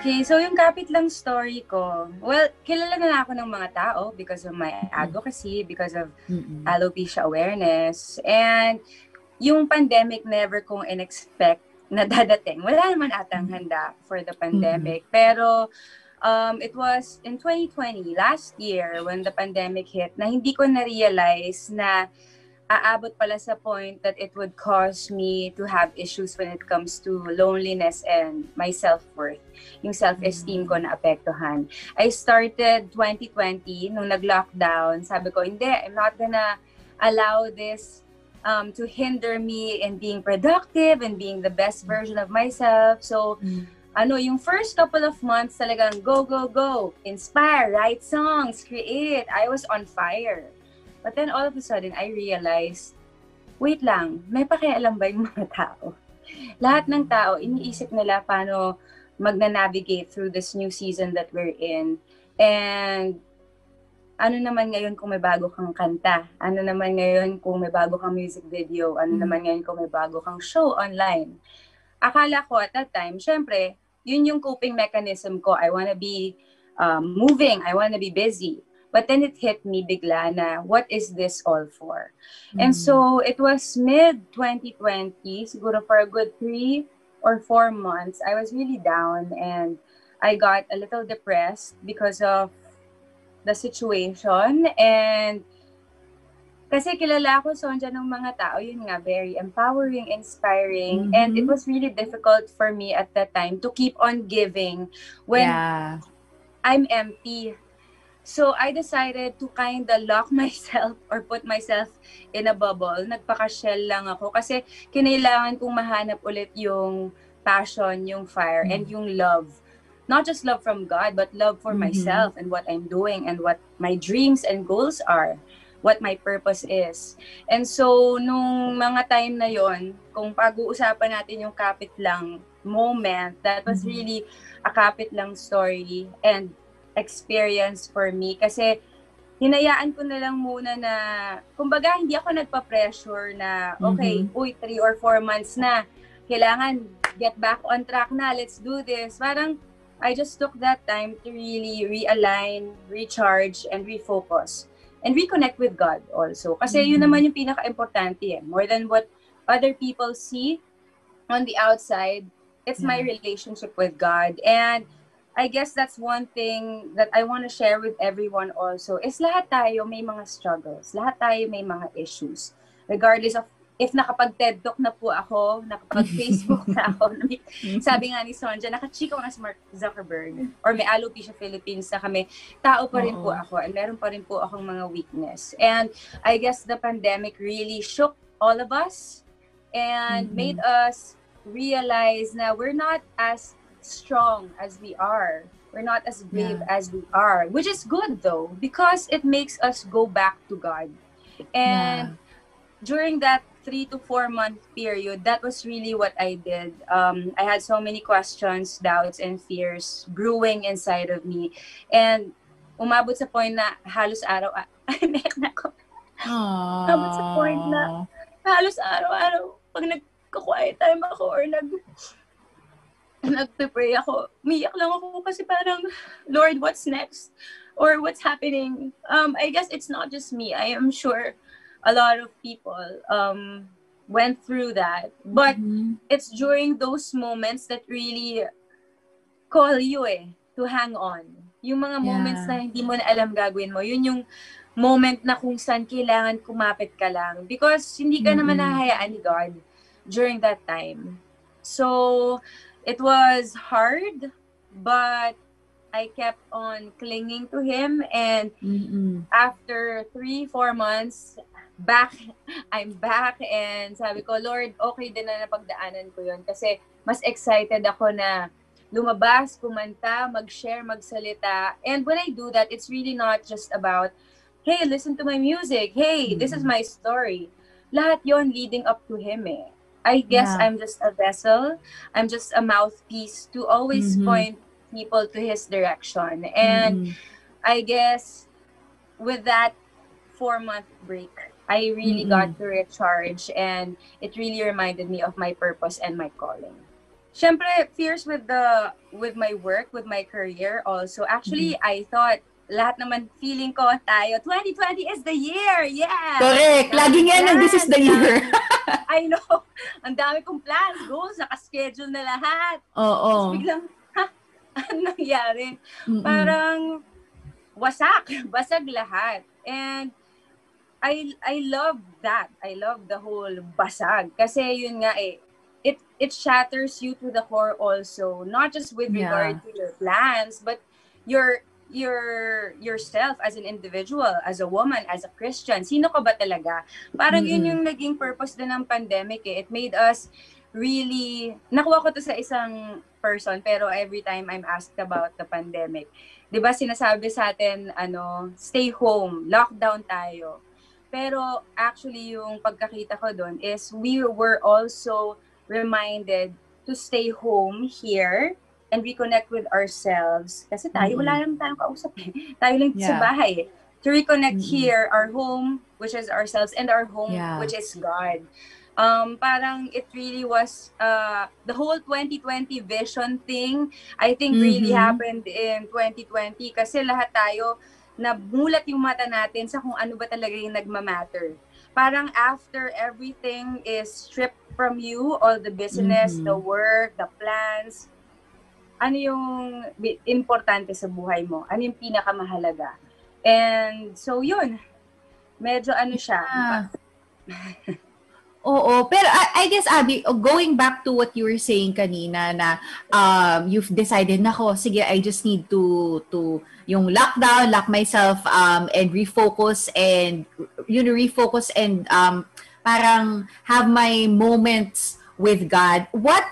Okay, so yung kapit lang story ko, well, kilala na ako ng mga tao because of my advocacy, because of alopecia awareness, and yung pandemic never kong in-expect na dadating. Wala naman atang handa for the pandemic, pero it was in 2020, last year, when the pandemic hit, na hindi ko na-realize na aabot pala sa point that it would cause me to have issues when it comes to loneliness and my self-worth. Yung self-esteem ko na apektuhan. I started 2020, nung nag-lockdown, sabi ko, hindi, I'm not gonna allow this to hinder me in being productive and being the best version of myself. So, yung first couple of months talagang go, go, go. Inspire, write songs, create. I was on fire. But then all of a sudden, I realized, wait lang, may pakialam ba yung mga tao? Lahat ng tao, iniisip nila paano magna-navigate through this new season that we're in. And ano naman ngayon kung may bago kang kanta? Ano naman ngayon kung may bago kang music video? Ano naman ngayon kung may bago kang show online? Akala ko at that time, syempre, yun yung coping mechanism ko. I wanna be moving, I wanna be busy. But then it hit me bigla na, what is this all for? And so it was mid-2020, siguro for a good 3 or 4 months, I was really down and I got a little depressed because of the situation. And kasi kilala ko, Sonja, ng mga tao, yun nga, very empowering, inspiring. And it was really difficult for me at that time to keep on giving when I'm empty. So I decided to kind of lock myself or put myself in a bubble. Nagpaka-shell lang ako kasi kinailangan kong mahanap ulit yung passion, yung fire, and yung love. Not just love from God, but love for myself and what I'm doing and what my dreams and goals are, what my purpose is. And so, nung mga time na yon, kung pag-uusapan natin yung kapit lang moment, that was really a kapit lang story and experience for me kasi hinayaan ko na lang muna na kumbaga hindi ako nagpa-pressure na okay, 3 or 4 months na kailangan get back on track na, let's do this. Parang I just took that time to really realign, recharge, and refocus and reconnect with God also kasi yun naman yung pinaka-importante more than what other people see on the outside. It's my relationship with God. And I guess that's one thing that I want to share with everyone also is lahat tayo may mga struggles. Lahat tayo may mga issues. Regardless of if nakapag-TED Talk na po ako, nakapag-Facebook na ako. Sabi nga ni Sonja, nakachikaw na si Mark Zuckerberg or may Alopecia Philippines na kami. Tao pa rin po ako and meron pa rin po akong mga weakness. And I guess the pandemic really shook all of us and made us realize na we're not as strong as we are. We're not as brave as we are, which is good though, because it makes us go back to God. And during that 3 to 4 month period, that was really what I did. I had so many questions, doubts, and fears brewing inside of me. And umabot sa point na halos araw, na ako. Umabot sa point na halos araw-araw, pag nagka-quiet time ako or nagpe-pray ako, umiyak lang ako kasi parang, Lord, what's next? Or what's happening? I guess it's not just me. I am sure a lot of people went through that. But it's during those moments that really call you to hang on. Yung mga moments na hindi mo na alam gagawin mo, yun yung moment na kung saan kailangan kumapit ka lang. Because hindi ka naman nahahayaan ni God during that time. So, it was hard, but I kept on clinging to Him. And after 3-4 months, I'm back. And sabi ko, Lord, okay din na napagdaanan ko yun. Kasi mas excited ako na lumabas, kumanta, mag-share, magsalita. And when I do that, it's really not just about, hey, listen to my music. Hey, this is my story. Lahat yon leading up to Him I guess I'm just a vessel. I'm just a mouthpiece to always point people to His direction. And I guess with that 4-month break, I really got to recharge, and it really reminded me of my purpose and my calling. syempre, fears with my work, with my career also. Actually, I thought, lahat naman feeling ko tayo, 2020 is the year! Yeah! Correct! Laging yan, this is the year. I know. Ang dami kong plans, goals, nakaschedule na lahat. Oo. Tapos biglang, ano nangyari? Parang, basag lahat. And, I love that. I love the whole basag. Kasi yun nga it shatters you to the core also. Not just with regard to your plans, but yourself as an individual, as a woman, as a Christian. Sino ka ba talaga? Parang yun yung naging purpose din ng pandemic eh. It made us really, nakuha ko to sa isang person, pero every time I'm asked about the pandemic, di ba sinasabi sa atin, stay home, lockdown tayo. Pero actually yung pagkakita ko doon is we were also reminded to stay home here and reconnect with ourselves. Kasi tayo, wala lang tayong kausap eh. Tayo lang sa bahay eh. To reconnect here, our home, which is ourselves, and our home, which is God. Parang it really was, the whole 2020 vision thing, I think really happened in 2020 kasi lahat tayo, namulat yung mata natin sa kung ano ba talaga yung nagmamatter. Parang after everything is stripped from you, all the business, the work, the plans, ano yung importante sa buhay mo? Ano yung pinakamahalaga? And so yun, medyo siya. Oo, pero I guess, Abby, going back to what you were saying kanina na you've decided na sige, I just need to yung lockdown, lock myself and refocus and parang have my moments with God. What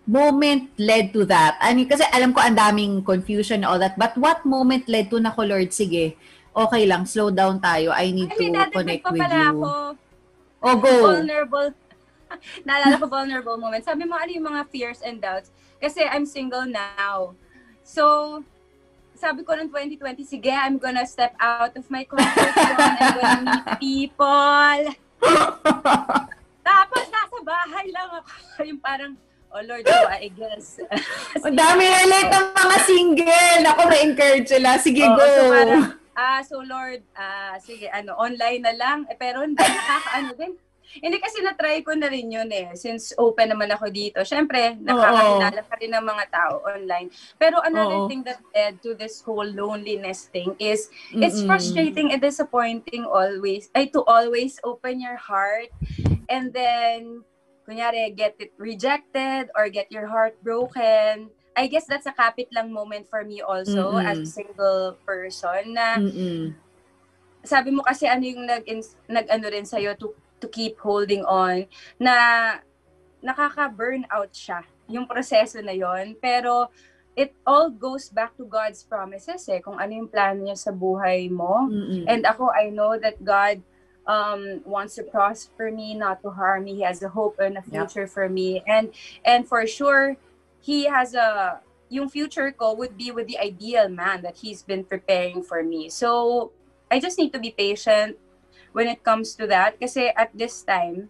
moment led to that? Kasi alam ko ang daming confusion and all that, but what moment led to Lord, sige, okay lang, slow down tayo. I need to connect with you. Go. Vulnerable. Naalala ko vulnerable moment. Sabi mo, ano yung mga fears and doubts? Kasi I'm single now. So, sabi ko ng 2020, sige, I'm gonna step out of my comfort zone. I'm gonna meet people. Tapos, nasa bahay lang ako. Yung parang, oh Lord, I guess. Ang dami ulit ng mga single. Ako, na-encourage sila. Sige, go. So parang, so Lord, sige, online na lang. Pero hindi, din. Hindi kasi na-try ko na rin yun eh. Since open naman ako dito. Syempre, nakakakilala ka rin ng mga tao online. Pero another thing that led to this whole loneliness thing is, it's frustrating and disappointing to always open your heart and then, kunyari, get it rejected or get your heart broken. I guess that's a kapit lang moment for me also as a single person na sabi mo kasi ano yung nag-ano rin sa'yo to keep holding on na nakaka-burn out siya yung proseso na yon, pero it all goes back to God's promises eh, kung ano yung plano niya sa buhay mo. And ako, I know that God wants to prosper me, not to harm me. He has a hope and a future for me. And for sure, He has yung future ko would be with the ideal man that He's been preparing for me. So, I just need to be patient when it comes to that. Kasi at this time,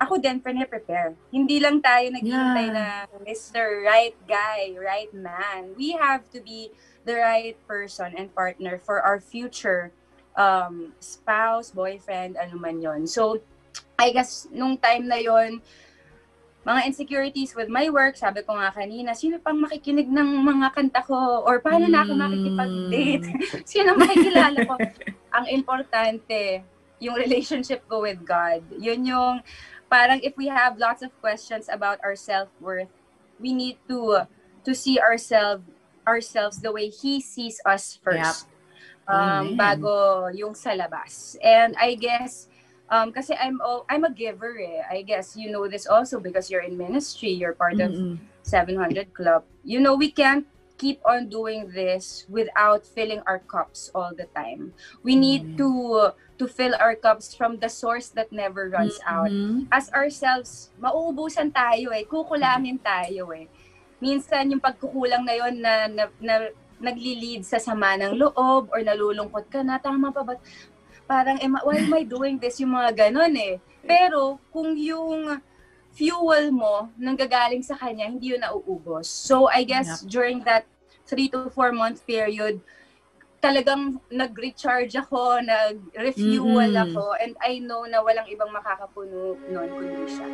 ako din prepare. Hindi lang tayo naghihintay na Mr. Right Guy, right man. We have to be the right person and partner for our future spouse, boyfriend, ano man yon. So, I guess, nung time na yon, mga insecurities with my work, sabi ko nga kanina, sino pang makikinig ng mga kanta ko? Or paano na ako makikipag-date? Sino makikilala ko? Ang importante, yung relationship ko with God. Yun yung, parang if we have lots of questions about our self-worth, we need to see ourselves the way He sees us first. Bago yung sa labas. And I guess, kasi I'm a giver eh. I guess you know this also because you're in ministry, you're part of 700 Club. You know, we can't keep on doing this without filling our cups all the time. We need to fill our cups from the source that never runs out. As ourselves, mauubusan tayo eh, kukulangin tayo eh. Minsan yung pagkukulang na yon na nagli-lead sa sama ng loob or nalulungkot ka na, tama pa ba? Parang, why am I doing this? Yung mga ganon eh. Pero, kung yung fuel mo nanggagaling sa kanya, hindi yun nauubos. So I guess during that 3 to 4 month period, talagang nag-recharge ako, nag-refuel ako, and I know na walang ibang makakapuno noon kundi siya.